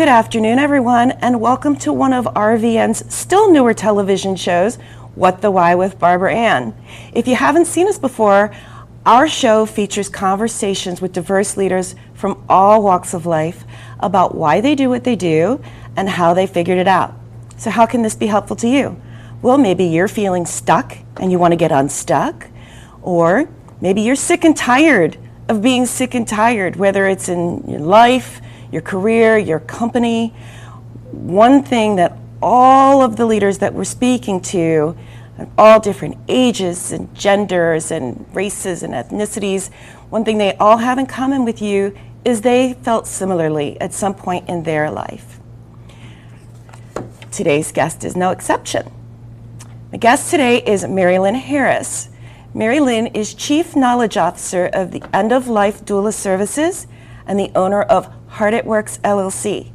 Good afternoon, everyone, and welcome to one of RVN's still newer television shows, What the Why with Barbara Ann. If you haven't seen us before, our show features conversations with diverse leaders from all walks of life about why they do what they do and how they figured it out. So how can this be helpful to you? Well, maybe you're feeling stuck and you want to get unstuck, or maybe you're sick and tired of being sick and tired, whether it's in your life, your career, your company. One thing that all of the leaders that we're speaking to, all different ages and genders and races and ethnicities, one thing they all have in common with you is they felt similarly at some point in their life. Today's guest is no exception. My guest today is Mary Lynn Harris. Mary Lynn is Chief Knowledge Officer of the End of Life Doula Services and the owner of Heart It Works LLC.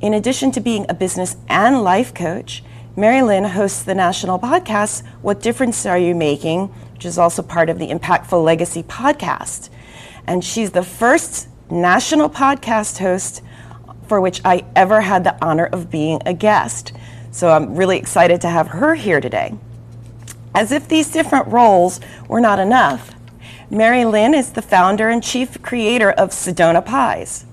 In addition to being a business and life coach, Mary Lynn hosts the national podcast, What Difference Are You Making?, which is also part of the Impactful Legacy podcast. And she's the first national podcast host for which I ever had the honor of being a guest. So I'm really excited to have her here today. As if these different roles were not enough, Mary Lynn is the founder and chief creator of Sedona Pies.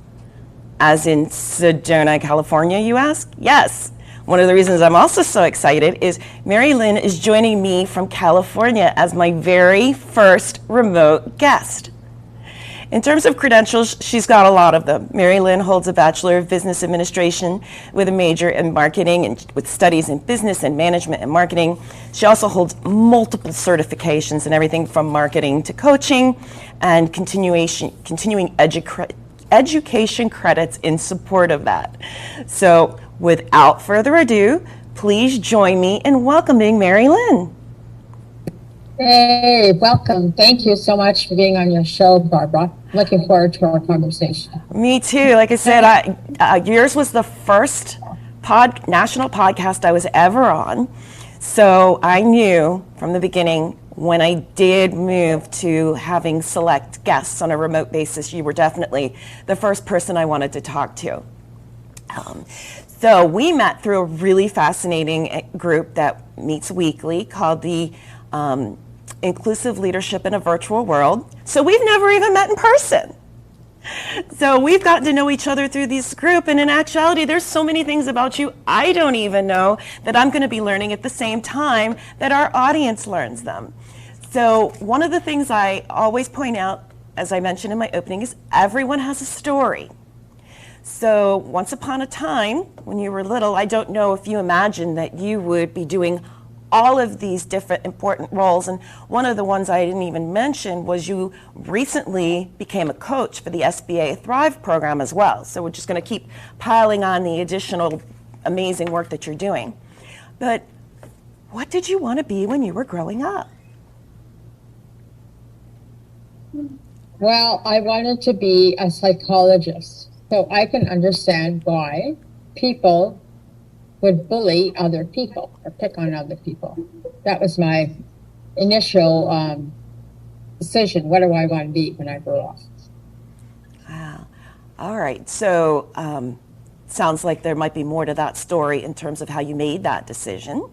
As in Sedona, California, you ask? Yes. One of the reasons I'm also so excited is Mary Lynn is joining me from California as my very first remote guest. In terms of credentials, she's got a lot of them. Mary Lynn holds a Bachelor of Business Administration with a major in marketing and with studies in business and management and marketing. She also holds multiple certifications in everything from marketing to coaching and continuing education credits in support of that. So without further ado, please join me in welcoming Mary Lynn. Hey, welcome. Thank you so much for being on your show, Barbara. Looking forward to our conversation. Me too. Like I said, yours was the first national podcast I was ever on. So I knew from the beginning when I did move to having select guests on a remote basis, you were definitely the first person I wanted to talk to. So we met through a really fascinating group that meets weekly called the Inclusive Leadership in a Virtual World. So we've never even met in person. So we've gotten to know each other through this group, and in actuality, there's so many things about you I don't even know that I'm going to be learning at the same time that our audience learns them. So one of the things I always point out, as I mentioned in my opening, is everyone has a story. So once upon a time, when you were little, I don't know if you imagined that you would be doing all of these different important roles, and one of the ones I didn't even mention was you recently became a coach for the SBA Thrive program as well. So we're just going to keep piling on the additional amazing work that you're doing. But what did you want to be when you were growing up? Well, I wanted to be a psychologist so I can understand why people would bully other people or pick on other people. That was my initial decision. What do I want to be when I grow up? Wow. All right. So sounds like there might be more to that story in terms of how you made that decision.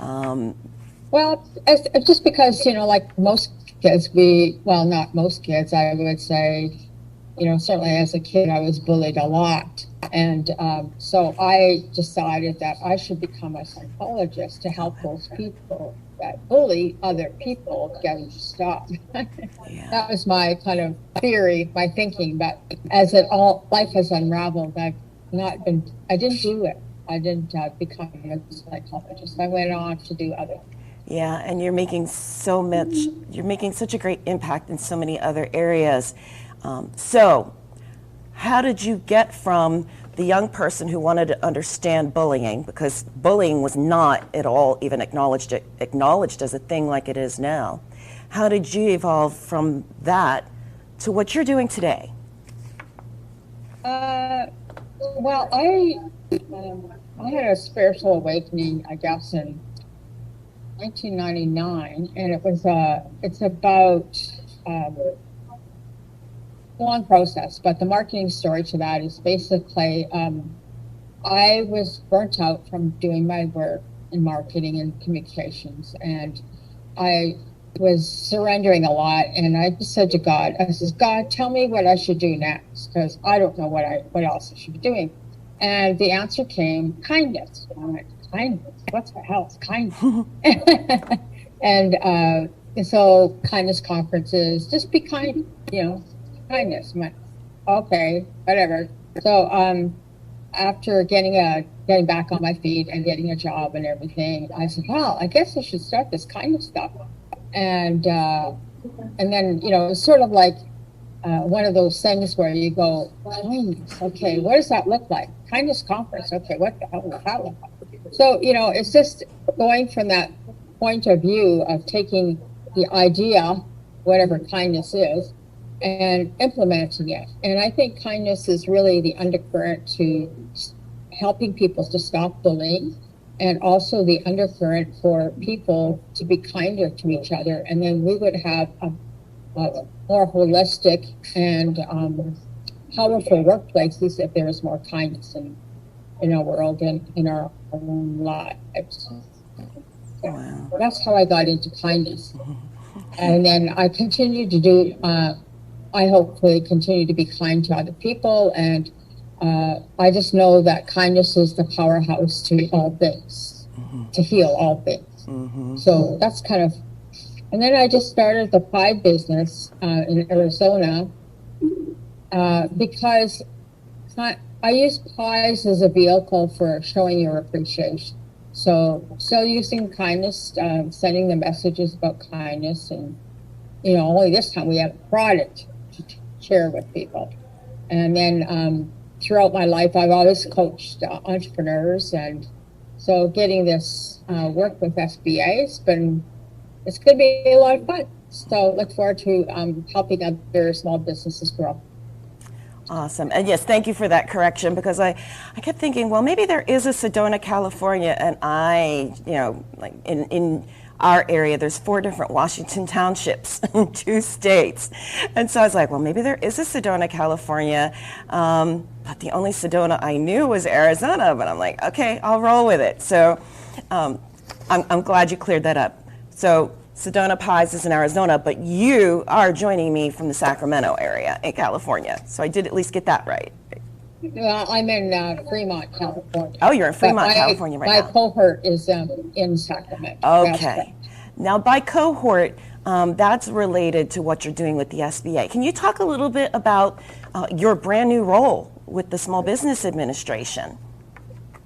Well, it's just because, like most kids, not most kids, I would say, certainly as a kid, I was bullied a lot. And so I decided that I should become a psychologist to help those people that bully other get them to stop. Yeah. That was my kind of theory, my thinking. But as life has unraveled, I didn't do it. I didn't become a psychologist. I went on to do other things. Yeah, and you're making such a great impact in so many other areas. So how did you get from the young person who wanted to understand bullying, because bullying was not at all even acknowledged as a thing like it is now. How did you evolve from that to what you're doing today? Well, I had a spiritual awakening, I guess, in 1999, and it's about long process, but the marketing story to that is basically I was burnt out from doing my work in marketing and communications, and I was surrendering a lot. And I just said to God, I says, God, tell me what I should do next, because I don't know what else I should be doing. And the answer came, kindness. And I'm like, kindness? What the hell is kindness? And so kindness conferences, just be kind, kindness. I'm like, okay, whatever. So after getting back on my feet and getting a job and everything, I said, well, I guess I should start this kindness stuff. And then, it's sort of like one of those things where you go, kindness, okay, what does that look like? Kindness conference, okay, what the hell does that look like? So, it's just going from that point of view of taking the idea, whatever kindness is, and implementing it. And I think kindness is really the undercurrent to helping people to stop bullying, and also the undercurrent for people to be kinder to each other. And then we would have a more holistic and powerful workplaces if there was more kindness in our world and in our own lives. Wow. That's how I got into kindness. And then I continued to do, I hopefully continue to be kind to other people. And I just know that kindness is the powerhouse to all things, to heal all things. So that's kind of, and then I just started the pie business in Arizona because I use pies as a vehicle for showing your appreciation. So still using kindness, sending the messages about kindness, and only this time we have a product to share with people. And then throughout my life, I've always coached entrepreneurs, and so getting this work with SBA it's going to be a lot of fun. So look forward to helping other small businesses grow. Awesome. And yes, thank you for that correction, because I kept thinking, well, maybe there is a Sedona, California, and like in our area, there's 4 different Washington townships in 2 states. And so I was like, well, maybe there is a Sedona, California, but the only Sedona I knew was Arizona. But I'm like, okay, I'll roll with it. So I'm glad you cleared that up. So Sedona Pies is in Arizona, but you are joining me from the Sacramento area in California. So I did at least get that right. Well, I'm in Fremont, California. Oh, you're in Fremont, California right now. My cohort is in Sacramento. Okay. Now, by cohort, that's related to what you're doing with the SBA. Can you talk a little bit about your brand new role with the Small Business Administration?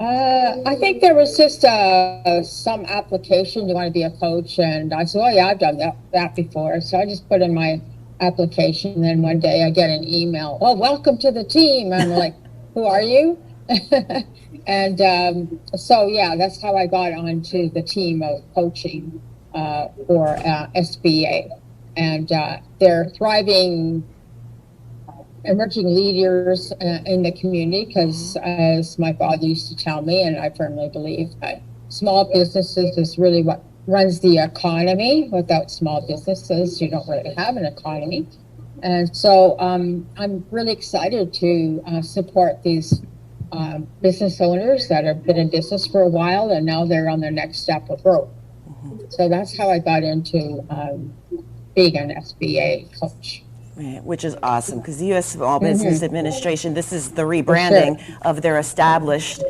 I think there was just some application. You want to be a coach? And I said, oh, yeah, I've done that before. So I just put in my application. And then one day I get an email, oh, welcome to the team. And I'm like, who are you? And so, yeah, that's how I got onto the team of coaching for SBA. And they're thriving emerging leaders in the community, because as my father used to tell me, and I firmly believe, that small businesses is really what runs the economy. Without small businesses, you don't really have an economy. And so I'm really excited to support these business owners that have been in business for a while, and now they're on their next step of growth. So that's how I got into being an SBA coach. Right, which is awesome, because the U.S. Small Business Administration, this is the rebranding of their established,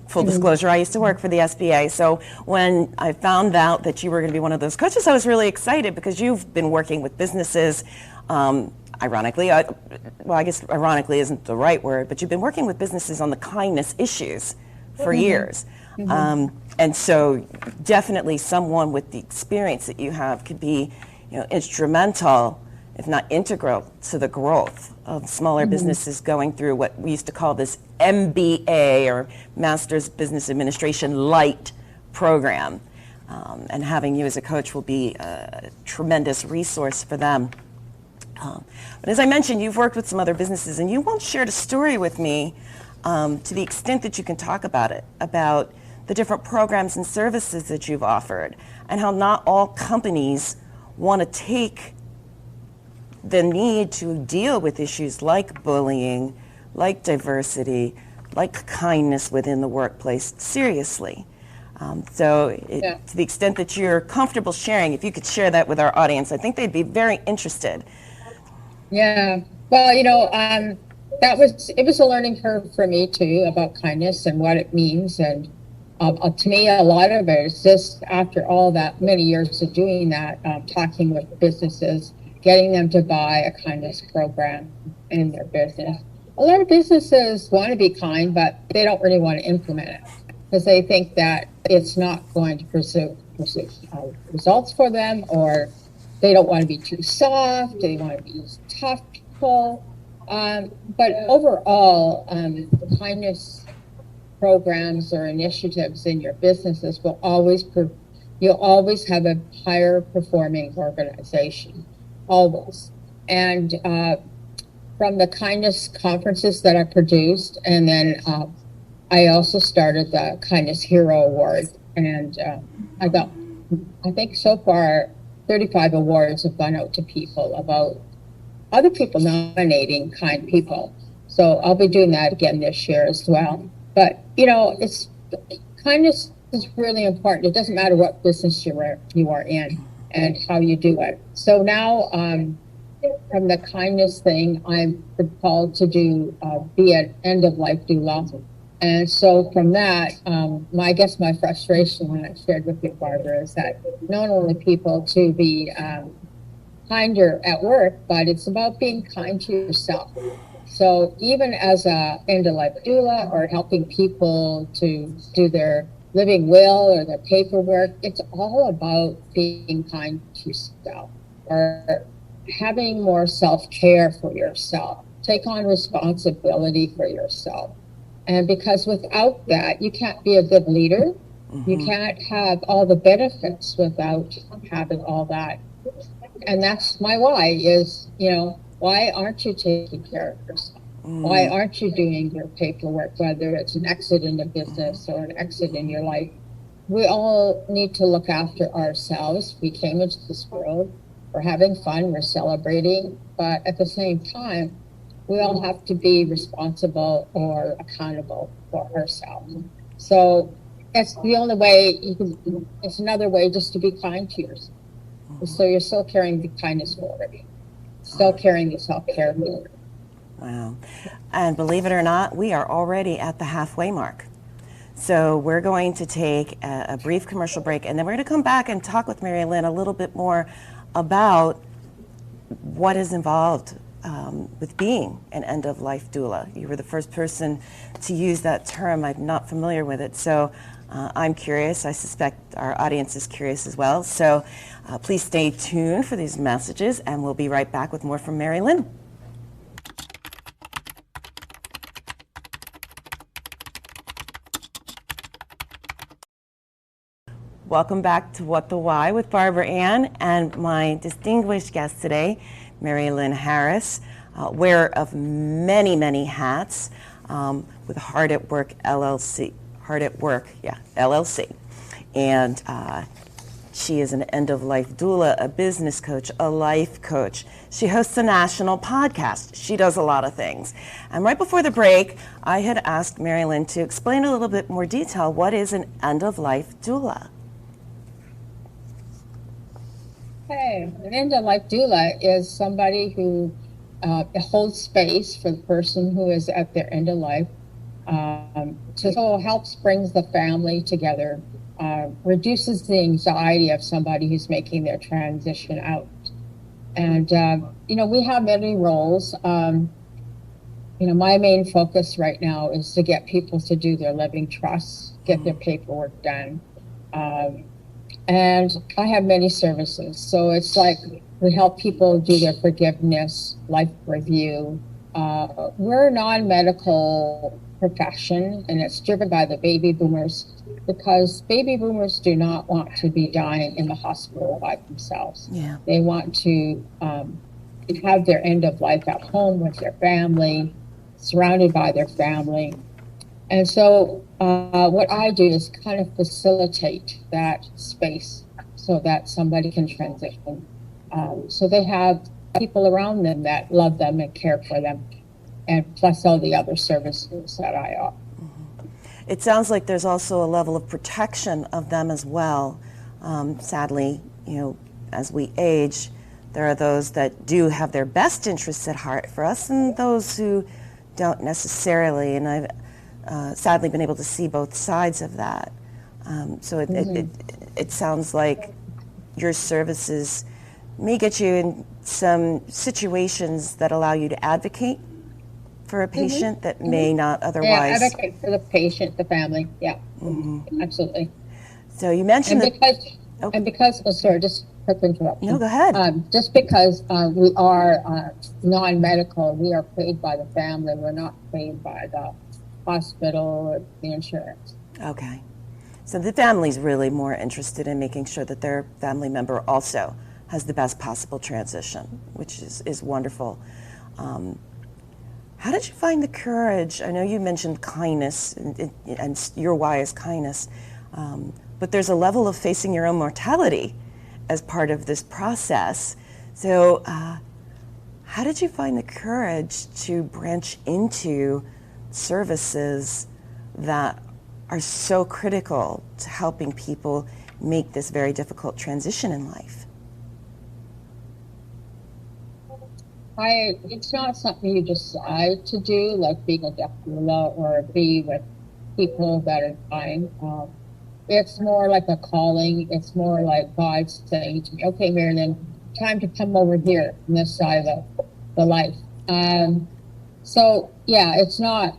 full disclosure, I used to work for the SBA. So when I found out that you were going to be one of those coaches, I was really excited, because you've been working with businesses, ironically, I guess ironically isn't the right word, but you've been working with businesses on the kindness issues for years. And so definitely someone with the experience that you have could be, instrumental, if not integral, to the growth of smaller businesses going through what we used to call this MBA, or Master's Business Administration Light program. And having you as a coach will be a tremendous resource for them. But as I mentioned, you've worked with some other businesses, and you once shared a story with me, to the extent that you can talk about it, about the different programs and services that you've offered, and how not all companies want to take the need to deal with issues like bullying, like diversity, like kindness within the workplace seriously. To the extent that you're comfortable sharing, if you could share that with our audience, I think they'd be very interested. Yeah. Well, it was a learning curve for me too, about kindness and what it means. And to me, a lot of it is just after all that many years of doing that, talking with businesses, getting them to buy a kindness program in their business. A lot of businesses want to be kind, but they don't really want to implement it because they think that it's not going to pursue results for them, or they don't want to be too soft, they want to be tough people. But overall, kindness programs or initiatives in your businesses will you'll always have a higher performing organization, always. And from the kindness conferences that I produced, and then I also started the Kindness Hero Award, and I got, I think so far, 35 awards have gone out to people about other people nominating kind people. So I'll be doing that again this year as well. But, kindness is really important. It doesn't matter what business you are in and how you do it. So now, from the kindness thing, I'm called to be an end-of-life doula. And so from that, I guess my frustration when I shared with you, Barbara, is that not only people to be kinder at work, but it's about being kind to yourself. So even as a end-of-life doula or helping people to do their living will or their paperwork, it's all about being kind to yourself or having more self-care for yourself. Take on responsibility for yourself. And because without that, you can't be a good leader. Mm-hmm. You can't have all the benefits without having all that. And that's my why is, why aren't you taking care of yourself? Mm. Why aren't you doing your paperwork, whether it's an exit in the business or an exit in your life? We all need to look after ourselves. We came into this world, we're having fun, we're celebrating, but at the same time, we all have to be responsible or accountable for ourselves. So it's the only way it's another way just to be kind to yourself. So you're still carrying the kindness forward, still carrying the self-care forward. Wow. And believe it or not, we are already at the halfway mark. So we're going to take a brief commercial break, and then we're going to come back and talk with Mary Lynn a little bit more about what is involved with being an end-of-life doula. You were the first person to use that term. I'm not familiar with it, so I'm curious. I suspect our audience is curious as well. So please stay tuned for these messages, and we'll be right back with more from Mary Lynn. Welcome back to What the Why with Barbara Ann and my distinguished guest today, Mary Lynn Harris, wearer of many, many hats with Hard at Work LLC. LLC. And she is an end-of-life doula, a business coach, a life coach. She hosts a national podcast. She does a lot of things. And right before the break, I had asked Mary Lynn to explain a little bit more detail, what is an end-of-life doula? Okay, an end-of-life doula is somebody who holds space for the person who is at their end of life. So helps brings the family together, reduces the anxiety of somebody who's making their transition out. And, we have many roles. My main focus right now is to get people to do their living trusts, get their paperwork done. And I have many services. So it's like we help people do their forgiveness, life review. We're a non-medical profession, and it's driven by the baby boomers because baby boomers do not want to be dying in the hospital by themselves. Yeah. They want to have their end of life at home with their family, surrounded by their family. And so what I do is kind of facilitate that space so that somebody can transition. So they have people around them that love them and care for them, and plus all the other services that I offer. It sounds like there's also a level of protection of them as well. Sadly, as we age, there are those that do have their best interests at heart for us and those who don't necessarily, and I've sadly been able to see both sides of that. So it sounds like your services may get you in some situations that allow you to advocate for a patient that may not otherwise. Yeah, advocate for the patient, the family. Yeah, absolutely. So you mentioned sorry, just quick interruption. No, go ahead. Just because we are non-medical, we are paid by the family. We're not paid by the hospital or the insurance. Okay. So the family's really more interested in making sure that their family member also has the best possible transition, which is wonderful. How did you find the courage? I know you mentioned kindness, and your why is kindness, but there's a level of facing your own mortality as part of this process. So how did you find the courage to branch into services that are so critical to helping people make this very difficult transition in life? It's not something you decide to do, like being a deaf doula or be with people that are dying. It's more like a calling. It's more like God saying to me, okay, Marilyn, time to come over here on this side of the life. So yeah, it's not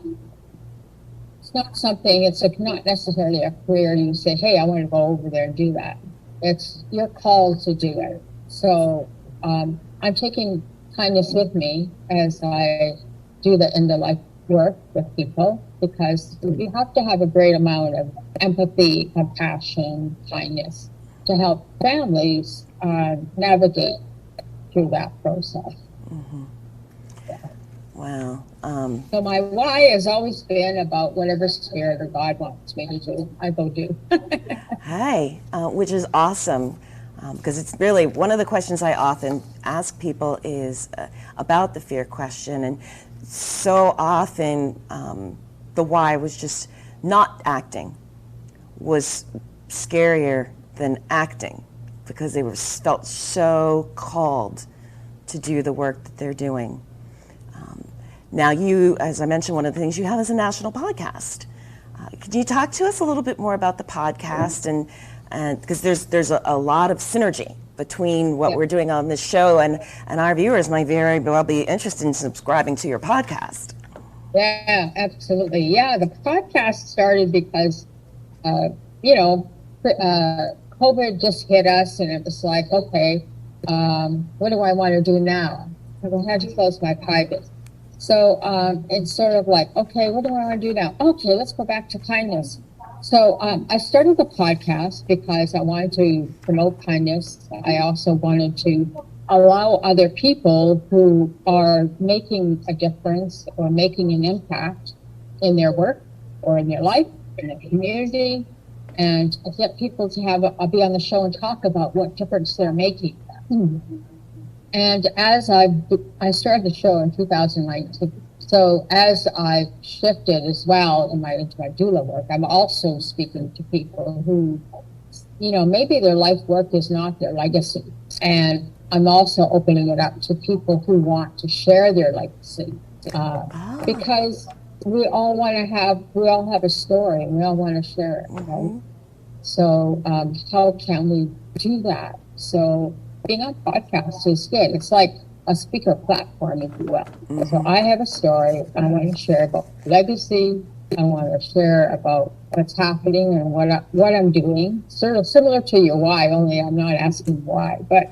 something, not necessarily a career. You say, hey, I want to go over there and do that. You're called to do it. So I'm taking kindness with me as I do the end of life work with people, because you have to have a great amount of empathy, compassion, kindness to help families navigate through that process. Yeah. Wow. So my why has always been about whatever spirit or God wants me to do, I go do. Hey, which is awesome. Because it's really one of the questions I often ask people is about the fear question, and so often the why was just not acting was scarier than acting, because they felt so called to do the work that they're doing. Now you, as I mentioned, one of the things you have is a national podcast. Could you talk to us a little bit more about the podcast, and because there's a lot of synergy between what we're doing on this show, and our viewers might very well be interested in subscribing to your podcast. Yeah, absolutely. Yeah, the podcast started because, COVID just hit us, and it was like, okay, what do I want to do now? I had to close my private. So it's sort of like, okay, what do I want to do now? Okay, let's go back to kindness. So I started the podcast because I wanted to promote kindness. I also wanted to allow other people who are making a difference or making an impact in their work or in their life, in the community, and get people to be on the show and talk about what difference they're making. And as I started the show in 2019, so as I shifted as well into my doula work, I'm also speaking to people who, maybe their life work is not their legacy. And I'm also opening it up to people who want to share their legacy. Because we all have a story, and we all want to share it, right? So how can we do that? So being on podcasts is good. It's like a speaker platform, if you will. So I have a story. I want to share about legacy. I want to share about what's happening and what I'm doing. Sort of similar to your why, only I'm not asking why. But,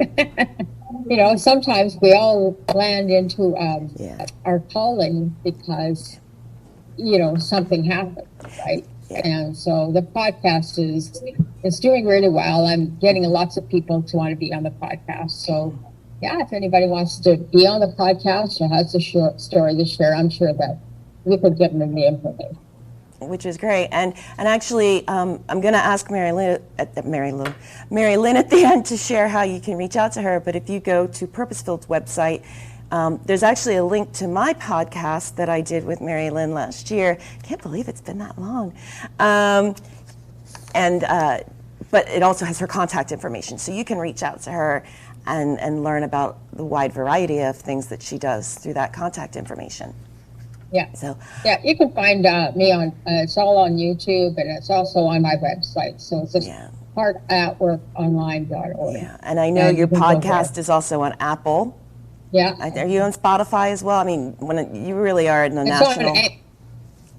sometimes we all land into our calling because, something happened, right? And so the podcast is doing really well. I'm getting lots of people to want to be on the podcast. So, if anybody wants to be on the podcast or has a short story to share, I'm sure that we could give them the information. which is great. And actually, I'm going to ask Mary Lynn at the end to share how you can reach out to her. But if you go to Purposefield's website, there's actually a link to my podcast that I did with Mary Lynn last year. Can't believe it's been that long. But it also has her contact information, so you can reach out to her and learn about the wide variety of things that she does through that contact information. Yeah. So yeah, you can find me on. It's all on YouTube, and it's also on my website. So it's just heartatworkonline.org. Yeah, and I know your podcast is also on Apple. Yeah. Are you on Spotify as well? I mean, you really are in the national.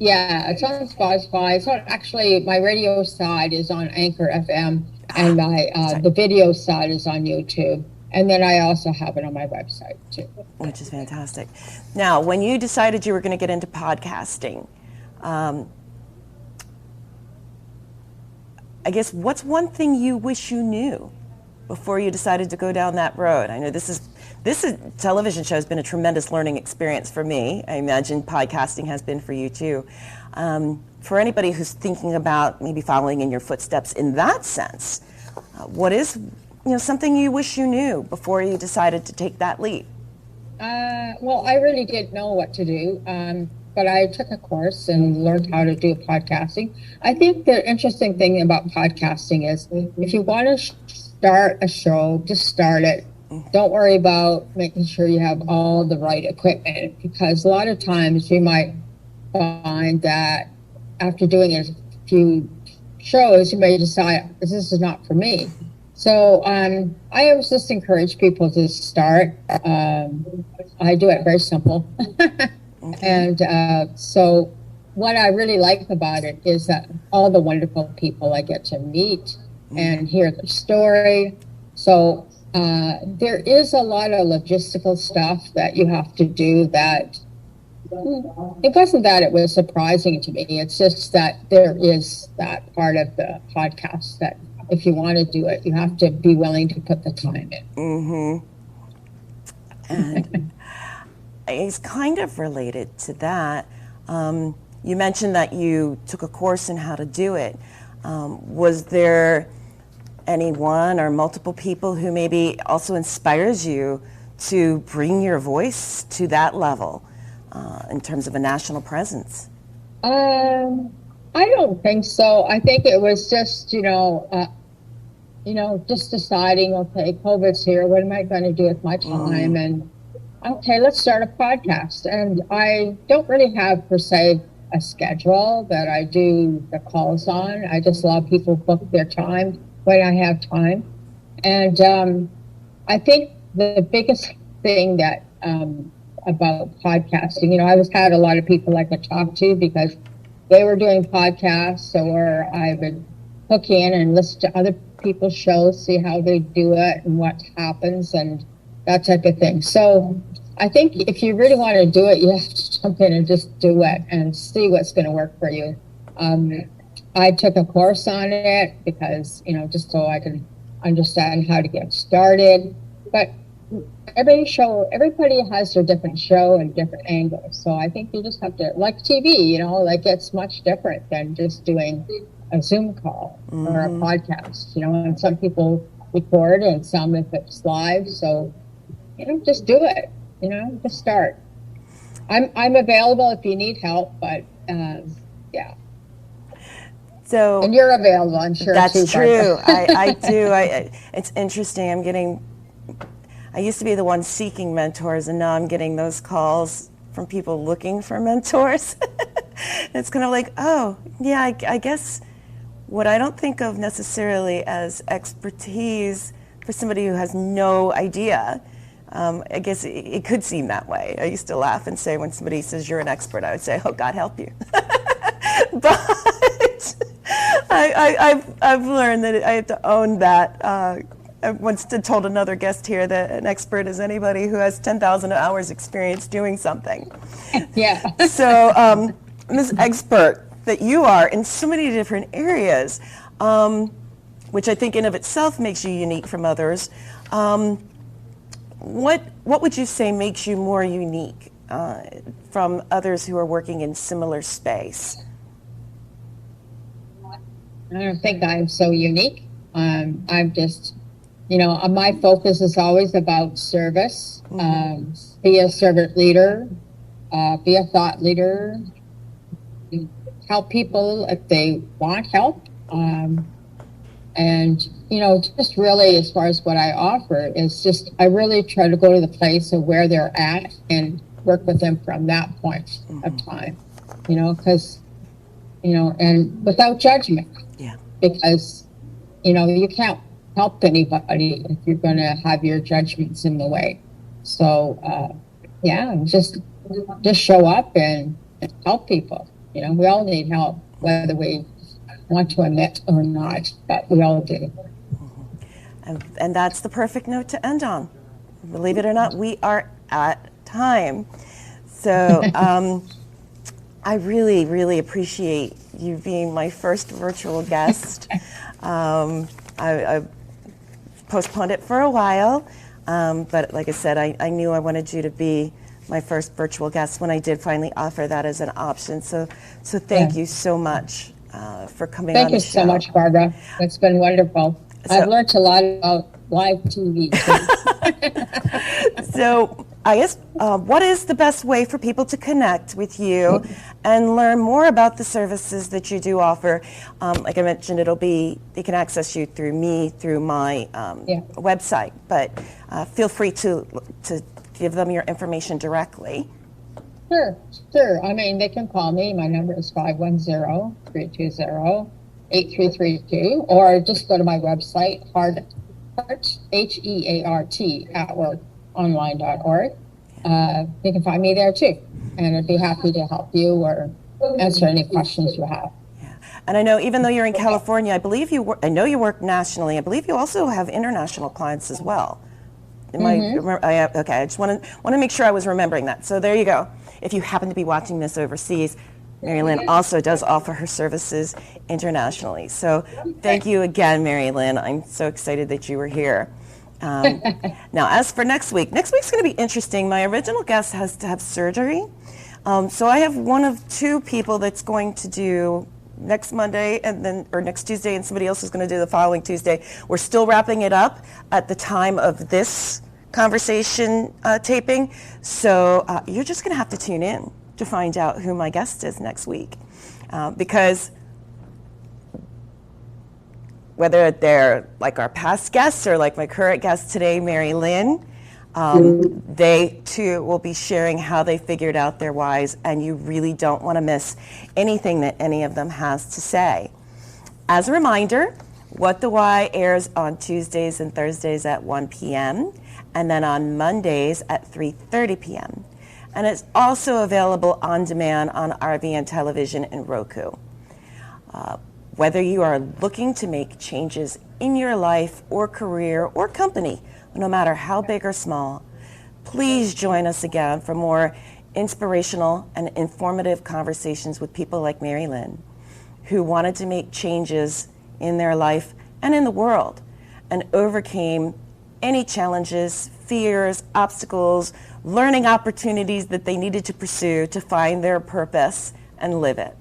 It's on Spotify. It's on, actually, my radio side is on Anchor FM, and my the video side is on YouTube. And then I also have it on my website, too. Which is fantastic. Now, when you decided you were going to get into podcasting, I guess what's one thing you wish you knew before you decided to go down that road? I know this television show has been a tremendous learning experience for me. I imagine podcasting has been for you, too. For anybody who's thinking about maybe following in your footsteps in that sense, what is something you wish you knew before you decided to take that leap? Well, I really didn't know what to do, but I took a course and learned how to do podcasting. I think the interesting thing about podcasting is if you want to start a show, just start it. Don't worry about making sure you have all the right equipment, because a lot of times you might find that after doing a few shows, you may decide this is not for me. So I always just encourage people to start. I do it very simple. And so what I really like about it is that all the wonderful people I get to meet and hear their story. So there is a lot of logistical stuff that you have to do that it wasn't that it was surprising to me. It's just that there is that part of the podcast that if you want to do it, you have to be willing to put the time in. And it's kind of related to that. You mentioned that you took a course in how to do it. Was there anyone or multiple people who maybe also inspires you to bring your voice to that level in terms of a national presence? I don't think so. I think it was just, just deciding, okay, COVID's here. What am I going to do with my time? And okay, let's start a podcast. And I don't really have, per se, a schedule that I do the calls on. I just allow people book their time when I have time. And I think the biggest thing that about podcasting, I had a lot of people I could talk to because they were doing podcasts, or I would hook in and listen to other people's shows, see how they do it and what happens and that type of thing. So I think if you really want to do it, you have to jump in and just do it and see what's going to work for you. I took a course on it because, just so I can understand how to get started. But everybody has their different show and different angles. So I think you just have to, like TV, it's much different than just doing a Zoom call or a podcast, and some people record and some if it's live. So, just do it, just start. I'm available if you need help, but yeah. So, and you're available, I'm sure. That's true. I do. It's interesting. I used to be the one seeking mentors, and now I'm getting those calls from people looking for mentors. It's kind of like, oh, yeah, I guess what I don't think of necessarily as expertise for somebody who has no idea, I guess it could seem that way. I used to laugh and say when somebody says you're an expert, I would say, oh, God help you. But I've learned that I have to own that. I once told another guest here that an expert is anybody who has 10,000 hours experience doing something. Yeah. So, Ms. Expert, that you are in so many different areas, which I think in of itself makes you unique from others. What would you say makes you more unique from others who are working in similar space? I don't think I'm so unique. I'm just, my focus is always about service. Be a servant leader, be a thought leader, help people if they want help. And, just really as far as what I offer is just, I really try to go to the place of where they're at and work with them from that point of time, because, and without judgment. Yeah. Because, you can't help anybody if you're going to have your judgments in the way. So, just show up and help people. We all need help, whether we want to admit or not, but we all do. And that's the perfect note to end on. Believe it or not, we are at time. So I really, really appreciate you being my first virtual guest. I postponed it for a while, but like I said, I knew I wanted you to be my first virtual guest when I did finally offer that as an option. So thank you so much for coming on the show. Thank you so much, Barbara. It's been wonderful. I've learned a lot about live TV too. So I guess what is the best way for people to connect with you and learn more about the services that you do offer? Like I mentioned, they can access you through me, through my website, but feel free to give them your information directly. Sure. I mean, they can call me. My number is 510-320-8332, or just go to my website, heart, HEART, @workonline.org. You can find me there too, and I'd be happy to help you or answer any questions you have. Yeah. And I know even though you're in California, I know you work nationally. I believe you also have international clients as well. Okay, I just want to make sure I was remembering that. So there you go. If you happen to be watching this overseas, Mary Lynn also does offer her services internationally. So thank you again, Mary Lynn. I'm so excited that you were here. Now, as for next week's going to be interesting. My original guest has to have surgery. So I have one of two people that's going to do next Monday or next Tuesday, and somebody else is going to do the following Tuesday. We're still wrapping it up at the time of this conversation taping. So you're just going to have to tune in to find out who my guest is next week. Because whether they're like our past guests or like my current guest today, Mary Lynn, they too will be sharing how they figured out their whys, and you really don't want to miss anything that any of them has to say. As a reminder, What the Why airs on Tuesdays and Thursdays at 1 p.m. and then on Mondays at 3:30 p.m. And it's also available on demand on RVN Television and Roku. Whether you are looking to make changes in your life or career or company, no matter how big or small, please join us again for more inspirational and informative conversations with people like Mary Lynn, who wanted to make changes in their life and in the world and overcame any challenges, fears, obstacles, learning opportunities that they needed to pursue to find their purpose and live it.